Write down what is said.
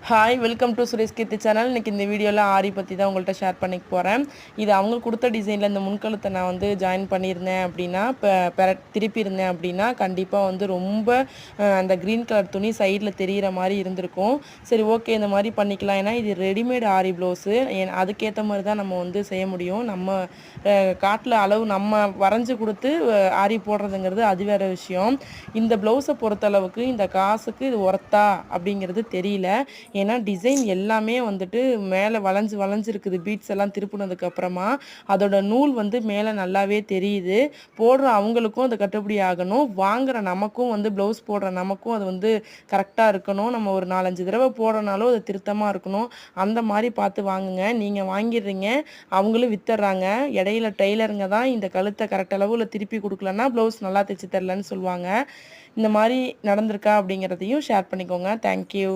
Hi welcome to Suresh Keerthi channel. இன்றைக்கி இந்த வீடியோவில் ஆரி பற்றி தான் உங்கள்கிட்ட ஷேர் பண்ணிக்க போகிறேன். இது அவங்க கொடுத்த டிசைனில் இந்த முன்கழுத்தை நான் வந்து ஜாயின் பண்ணியிருந்தேன் அப்படின்னா திருப்பி இருந்தேன் அப்படின்னா கண்டிப்பாக வந்து ரொம்ப அந்த க்ரீன் கலர் துணி சைடில் தெரிகிற மாதிரி இருந்திருக்கும். சரி ஓகே இந்த மாதிரி பண்ணிக்கலாம். ஏன்னா இது ரெடிமேட் ஆரி ப்ளவுஸு, அதுக்கேற்ற மாதிரி தான் நம்ம வந்து செய்ய முடியும். நம்ம காட்டில் அளவு நம்ம வரைஞ்சி கொடுத்து ஆரி போடுறதுங்கிறது அது வேறு விஷயம். இந்த ப்ளவுஸை பொறுத்தளவுக்கு இந்த காசுக்கு இது ஒர்த்தா அப்படிங்கிறது தெரியல. ஏன்னா டிசைன் எல்லாமே வந்துட்டு மேலே வளைஞ்சிருக்குது. பீட்ஸ் எல்லாம் திருப்புனதுக்கப்புறமா அதோட நூல் வந்து மேலே நல்லாவே தெரியுது. போடுற அவங்களுக்கும் அது கட்டுப்படி ஆகணும், வாங்குகிற நமக்கும் வந்து ப்ளவுஸ் போடுற நமக்கும் அது வந்து கரெக்டாக இருக்கணும். நம்ம ஒரு 4-5 தடவை போடுறனாலும் அது திருத்தமாக இருக்கணும். அந்த மாதிரி பார்த்து வாங்குங்க. நீங்கள் வாங்கிடுறீங்க, அவங்களும் வித்துடுறாங்க. இடையில டெய்லருங்க தான் இந்த கழுத்தை கரெக்ட் அளவில் திருப்பி கொடுக்கலன்னா ப்ளவுஸ் நல்லா தைச்சி தரலன்னு சொல்லுவாங்க. இந்த மாதிரி நடந்திருக்கா அப்படிங்கிறதையும் ஷேர் பண்ணிக்கோங்க. தேங்க்யூ.